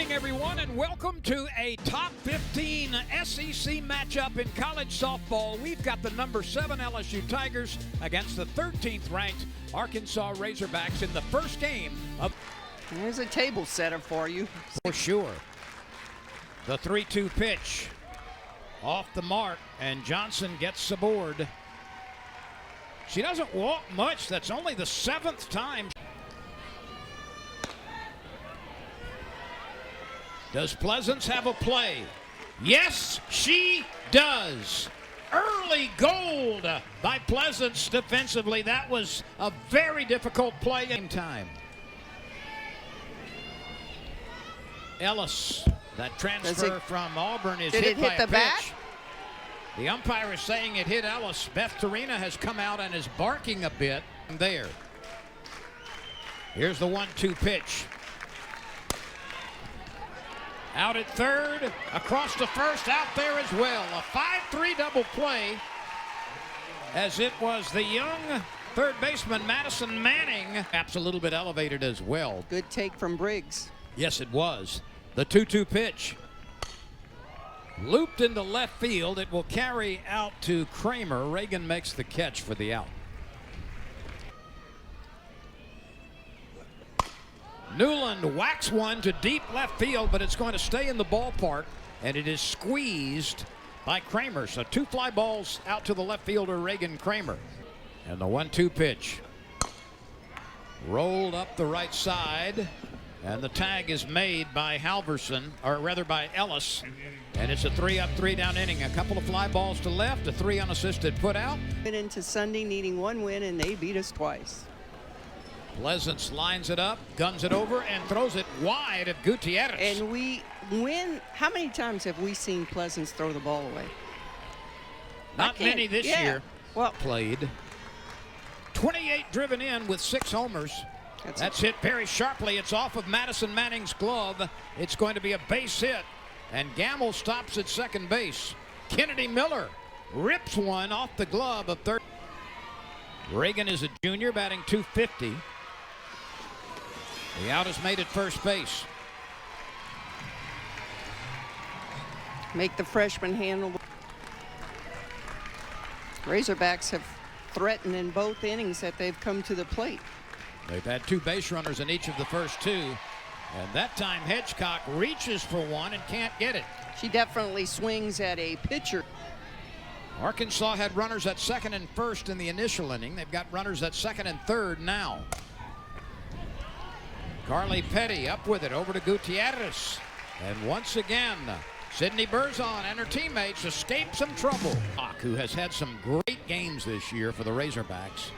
evening, everyone, and welcome to a top 15 SEC matchup in college softball. We've got the number 7 LSU Tigers against the 13th ranked Arkansas Razorbacks in the first game of... There's a table setter for you. For sure. The 3-2 pitch off the mark, and Johnson gets aboard. She doesn't walk much. That's only the 7th time. Does Pleasance have a play? Yes, she does. Early gold by Pleasance defensively. That was a very difficult play in time. Ellis, that transfer from Auburn is hit by a pitch. Bat? The umpire is saying it hit Ellis. Beth Torina has come out and is barking a bit there. Here's the 1-2 pitch. Out at third, across to first, out there as well. A 5-3 double play, as it was the young third baseman Madison Manning. Perhaps a little bit elevated as well. Good take from Briggs. Yes, it was. The 2-2 pitch. Looped into left field. It will carry out to Kramer. Reagan makes the catch for the out. Newland whacks one to deep left field, but it's going to stay in the ballpark, and it is squeezed by Kramer. So 2 fly balls out to the left fielder, Reagan Kramer. And the 1-2 pitch. Rolled up the right side, and the tag is made by Halverson, or rather by Ellis. And it's a 3-up, 3-down inning. A couple of fly balls to left, a 3 unassisted put out. Went into Sunday needing 1 win, and they beat us twice. Pleasance lines it up, guns it over, and throws it wide of Gutierrez. And we win. How many times have we seen Pleasance throw the ball away? Not many this year. Well, played. 28 driven in with 6 homers. That's hit very sharply. It's off of Madison Manning's glove. It's going to be a base hit. And Gamble stops at second base. Kennedy Miller rips one off the glove of third. Reagan is a junior, batting .250. The out is made at first base. Make the freshman handle. Razorbacks have threatened in both innings that they've come to the plate. They've had 2 base runners in each of the first 2. And that time Hedgecock reaches for one and can't get it. She definitely swings at a pitcher. Arkansas had runners at second and first in the initial inning. They've got runners at second and third now. Carly Petty up with it over to Gutierrez. And once again, Sydney Berzon and her teammates escape some trouble. Who has had some great games this year for the Razorbacks.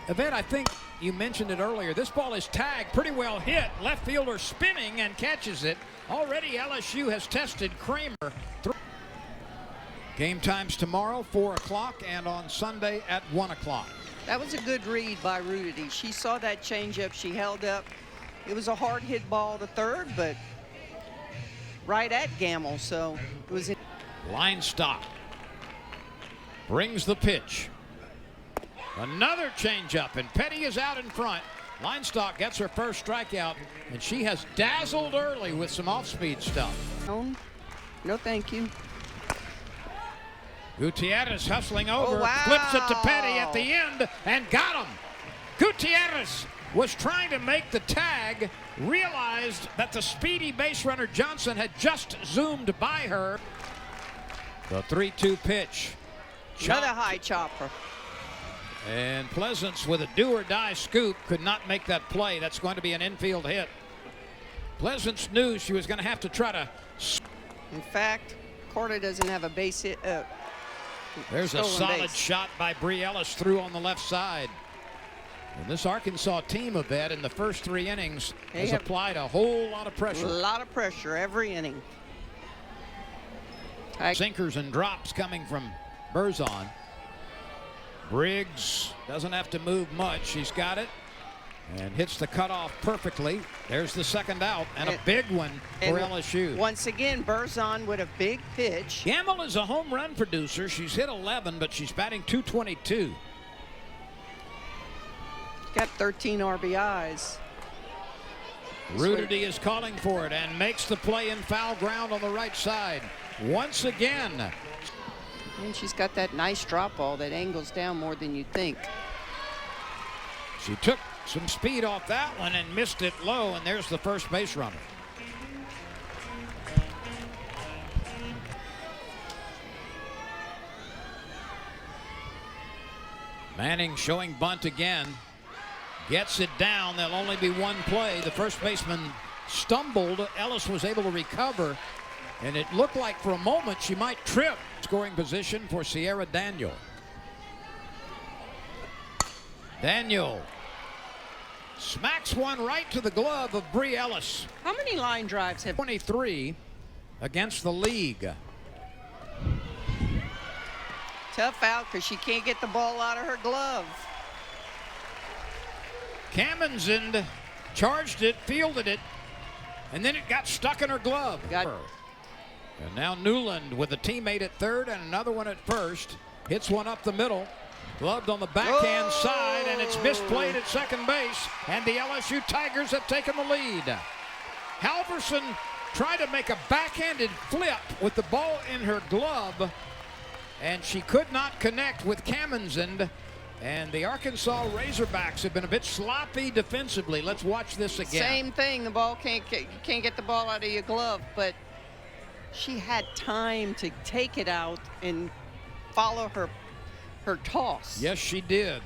Yvette, I think you mentioned it earlier. This ball is tagged, pretty well hit. Left fielder spinning and catches it. Already LSU has tested Kramer. Game times tomorrow, 4 o'clock, and on Sunday at 1 o'clock. That was a good read by Rudity. She saw that changeup. She held up. It was a hard hit ball to third, but right at Gamble, so it was. Line stop. Brings the pitch. Another changeup, and Petty is out in front. Linestock gets her first strikeout, and she has dazzled early with some off-speed stuff. No, thank you. Gutierrez hustling over, wow. Flips it to Petty at the end, and got him. Gutierrez was trying to make the tag, realized that the speedy base runner Johnson had just zoomed by her. The 3-2 pitch. Another high chopper. And Pleasance with a do-or-die scoop could not make that play. That's going to be an infield hit. Pleasance knew she was going to have to try to... In fact, Corda doesn't have a base hit. There's a solid shot by Bree Ellis through on the left side. And this Arkansas team of that in the first 3 innings has applied a whole lot of pressure. A lot of pressure every inning. Sinkers and drops coming from Berzon. Briggs doesn't have to move much. She's got it and hits the cutoff perfectly. There's the second out, and a big one for LSU. Once again, Berzon with a big pitch. Gamble is a home run producer. She's hit 11, but she's batting .222. Got 13 RBIs. Rudity is calling for it and makes the play in foul ground on the right side. Once again. And she's got that nice drop ball that angles down more than you think. She took some speed off that one and missed it low, and there's the first base runner. Manning showing bunt again. Gets it down. There'll only be one play. The first baseman stumbled. Ellis was able to recover, and it looked like for a moment she might trip. Scoring position for Sierra Daniel. Daniel smacks one right to the glove of Bree Ellis. How many line drives have 23 against the league. tough out because she can't get the ball out of her glove? Kamenzind charged it, fielded it, and then it got stuck in her glove. And now Newland with a teammate at third and another one at first. Hits one up the middle. Gloved on the backhand side, and it's misplayed at second base. And the LSU Tigers have taken the lead. Halverson tried to make a backhanded flip with the ball in her glove, and she could not connect with Kamenzind. And the Arkansas Razorbacks have been a bit sloppy defensively. Let's watch this again. Same thing. The ball can't get the ball out of your glove, but she had time to take it out and follow her toss. Yes, she did.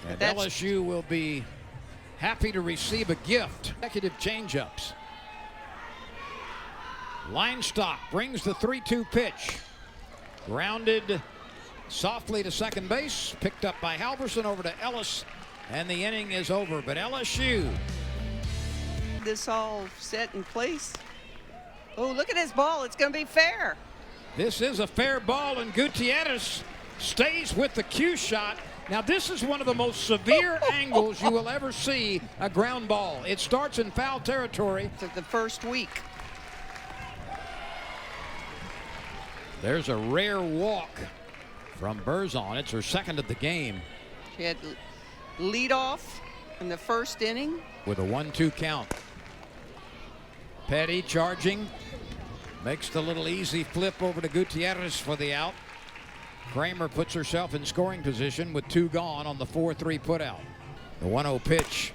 And LSU will be happy to receive a gift. Executive changeups. Linestock brings the 3-2 pitch. Grounded softly to second base. Picked up by Halverson over to Ellis. And the inning is over. But LSU. This all set in place. Oh, look at this ball. It's going to be fair. This is a fair ball, and Gutierrez stays with the cue shot. Now, this is one of the most severe angles you will ever see a ground ball. It starts in foul territory. The first week. There's a rare walk from Berzon. It's her second of the game. She had lead off in the first inning. With a 1-2 count. Petty charging. Makes the little easy flip over to Gutierrez for the out. Kramer puts herself in scoring position with 2 gone on the 4-3 putout. The 1-0 pitch.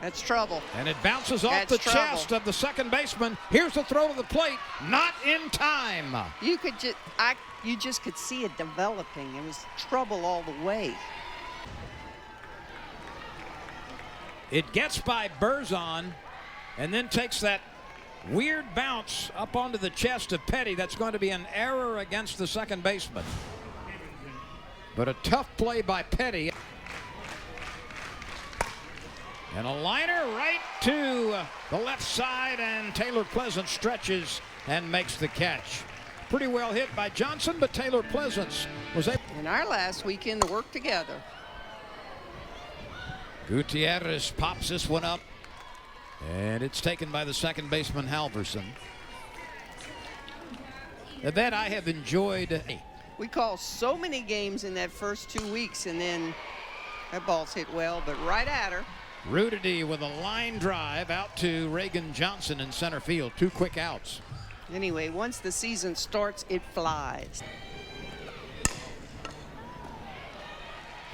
That's trouble. And it bounces off the chest of the second baseman. Here's the throw to the plate. Not in time. You just could see it developing. It was trouble all the way. It gets by Berzon and then takes that weird bounce up onto the chest of Petty. That's going to be an error against the second baseman. But a tough play by Petty. And a liner right to the left side, and Taylor Pleasant stretches and makes the catch. Pretty well hit by Johnson, but Taylor Pleasant was able. In our last weekend to work together. Gutierrez pops this one up. And it's taken by the second baseman, Halverson. That I have enjoyed. We called so many games in that first 2 weeks, and then that ball's hit well, but right at her. Rudity with a line drive out to Reagan Johnson in center field. 2 quick outs. Anyway, once the season starts, it flies.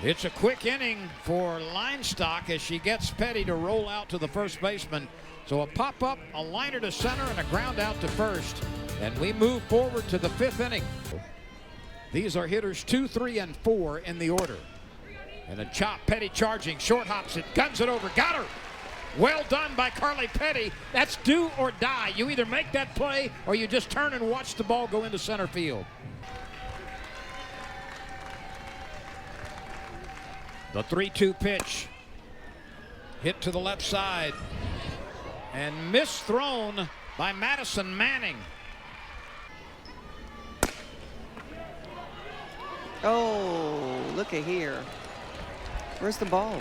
It's a quick inning for Linestock as she gets Petty to roll out to the first baseman. So a pop-up, a liner to center, and a ground out to first. And we move forward to the 5th inning. These are hitters 2, 3, and 4 in the order. And a chop, Petty charging, short hops it, guns it over, got her. Well done by Carly Petty. That's do or die. You either make that play or you just turn and watch the ball go into center field. The 3-2 pitch. Hit to the left side. And misthrown by Madison Manning. Oh, look at here. Where's the ball?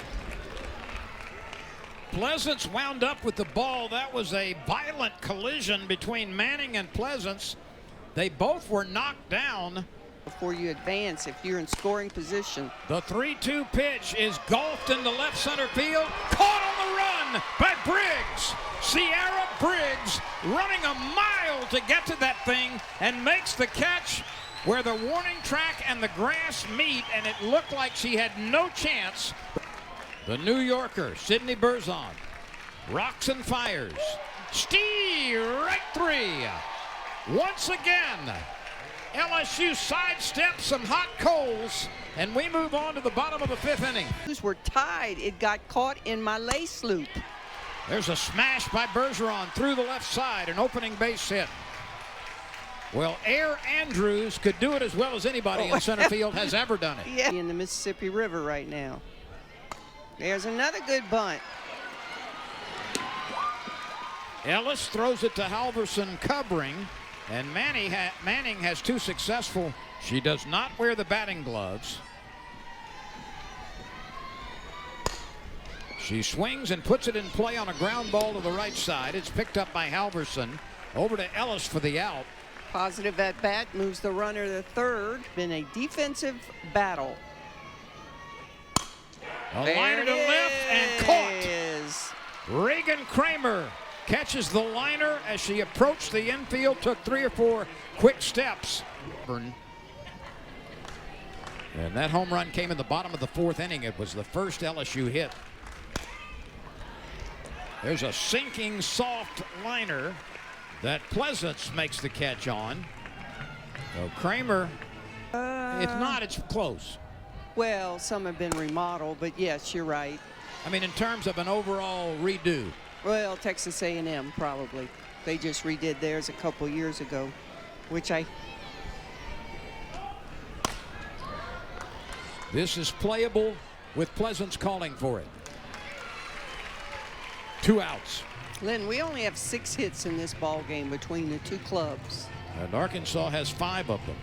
Pleasance wound up with the ball. That was a violent collision between Manning and Pleasance. They both were knocked down. Before you advance, if you're in scoring position. The 3-2 pitch is golfed into left center field. Caught on the run. run by Briggs. Sierra Briggs running a mile to get to that thing and makes the catch where the warning track and the grass meet, and it looked like she had no chance. The New Yorker, Sydney Berzon, rocks and fires. Right three. Once again, LSU sidesteps some hot coals, and we move on to the bottom of the fifth inning. We're tied. It got caught in my lace loop. There's a smash by Bergeron through the left side, an opening base hit. Well, Air Andrews could do it as well as anybody in center field has ever done it. Yeah, in the Mississippi River right now. There's another good bunt. Ellis throws it to Halverson covering, and Manning has two successful. She does not wear the batting gloves. She swings and puts it in play on a ground ball to the right side. It's picked up by Halverson. Over to Ellis for the out. Positive at bat, moves the runner to third. Been a defensive battle. A liner to left and caught. Reagan Kramer catches the liner as she approached the infield, took 3 or 4 quick steps. And that home run came in the bottom of the fourth inning. It was the first LSU hit. There's a sinking soft liner that Pleasance makes the catch on. So Kramer, if not, it's close. Well, some have been remodeled, but yes, you're right. I mean, in terms of an overall redo. Well, Texas A&M probably. They just redid theirs a couple years ago, which This is playable with Pleasance calling for it. 2 outs. Lynn, we only have 6 hits in this ball game between the two clubs. And Arkansas has 5 of them.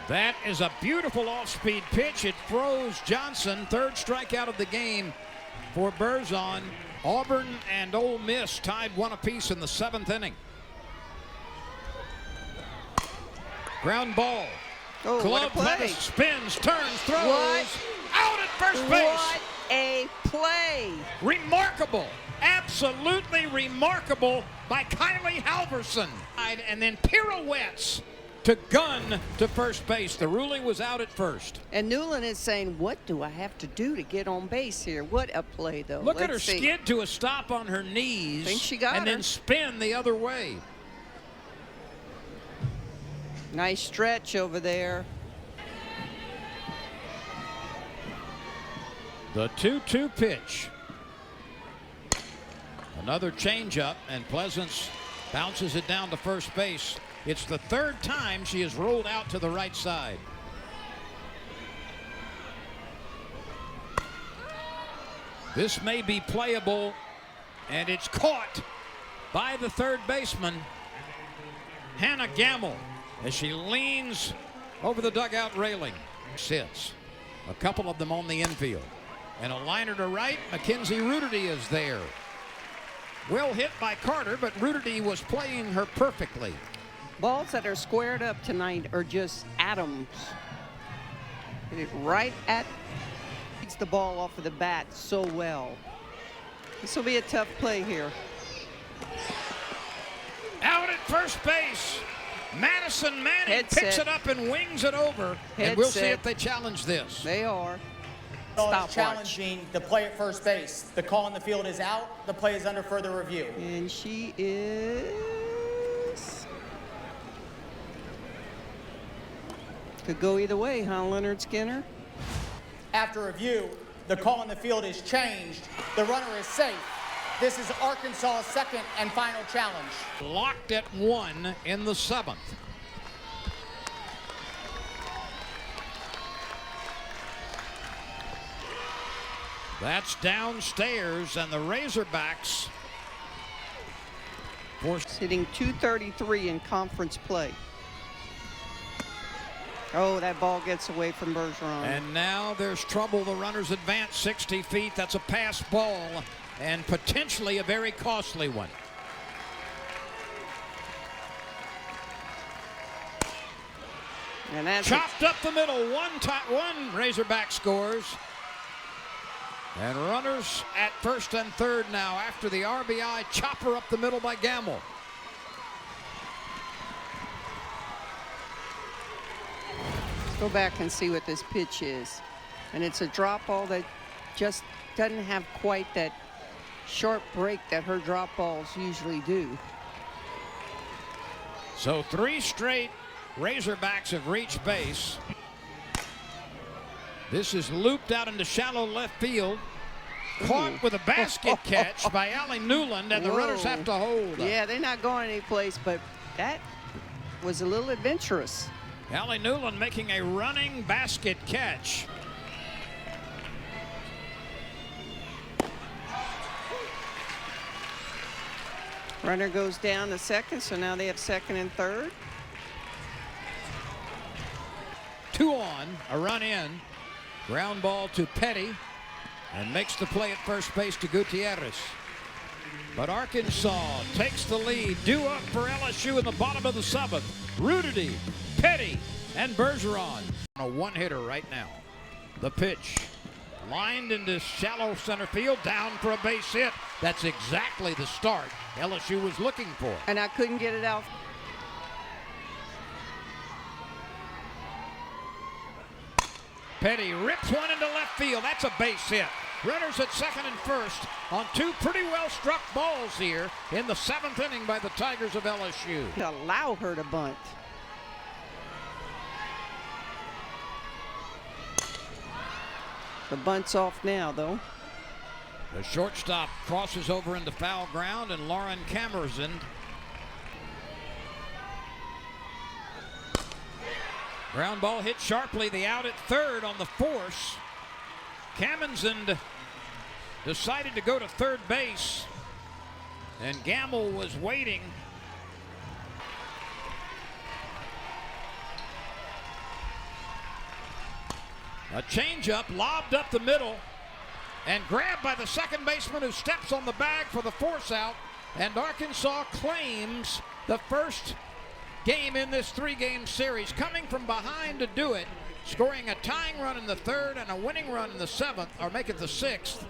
That is a beautiful off-speed pitch. It throws Johnson. 3rd strikeout of the game for Berzon. Auburn and Ole Miss tied 1 apiece in the 7th inning. Ground ball. Oh, Glove lettuce, spins, turns, throws. Out at first base. What a play. Remarkable. Absolutely remarkable by Kylie Halverson. And then pirouettes to gun to first base. The ruling was out at first. And Newland is saying, what do I have to do to get on base here? What a play, though. Look at her skid to a stop on her knees. Think she got and her. Then spin the other way. Nice stretch over there. The 2-2 pitch. Another changeup, and Pleasance bounces it down to first base. It's the 3rd time she has rolled out to the right side. This may be playable, and it's caught by the 3rd baseman, Hannah Gamble, as she leans over the dugout railing. Sits. A couple of them on the infield. And a liner to right, Mackenzie Ruderty is there. Well hit by Carter, but Ruderty was playing her perfectly. Balls that are squared up tonight are just atoms. Hit it right at. Gets the ball off of the bat so well. This will be a tough play here. Out at first base. Madison Manning picks it up and wings it over. And we'll see if they challenge this. They are. Stop challenging the play at first base. The call on the field is out. The play is under further review. And she is. Could go either way, huh, Leonard Skinner? After review, the call on the field is changed. The runner is safe. This is Arkansas' 2nd and final challenge. Locked at 1 in the 7th. That's downstairs, and the Razorbacks hitting .233 in conference play. Oh, that ball gets away from Bergeron. And now there's trouble. The runners advance 60 feet. That's a pass ball, and potentially a very costly one. And that's chopped up the middle. One Razorback scores. And runners at first and third now after the RBI chopper up the middle by Gamble. Let's go back and see what this pitch is. And it's a drop ball that just doesn't have quite that sharp break that her drop balls usually do. So 3 straight Razorbacks have reached base. This is looped out into shallow left field. Caught with a basket catch by Allie Newland, and the runners have to hold. Yeah, they're not going anyplace, but that was a little adventurous. Allie Newland making a running basket catch. Runner goes down to second, so now they have second and third. 2 on, a run in. Ground ball to Petty, and makes the play at first base to Gutierrez. But Arkansas takes the lead. Due up for LSU in the bottom of the 7th. Rudity, Petty, and Bergeron. A one-hitter right now. The pitch. Lined into shallow center field, down for a base hit. That's exactly the start LSU was looking for. And I couldn't get it out. Petty rips one into left field. That's a base hit. Runners at second and first on 2 pretty well struck balls here in the 7th inning by the Tigers of LSU. Allow her to bunt. The bunt's off now, though. The shortstop crosses over into foul ground, and Lauren Camerzend. Ground ball hit sharply, the out at third on the force. Camerzend decided to go to third base, and Gamble was waiting. A changeup lobbed up the middle and grabbed by the second baseman, who steps on the bag for the force out, and Arkansas claims the first game in this 3-game series, coming from behind to do it, scoring a tying run in the 3rd and a winning run in the 7th, or make it the 6th.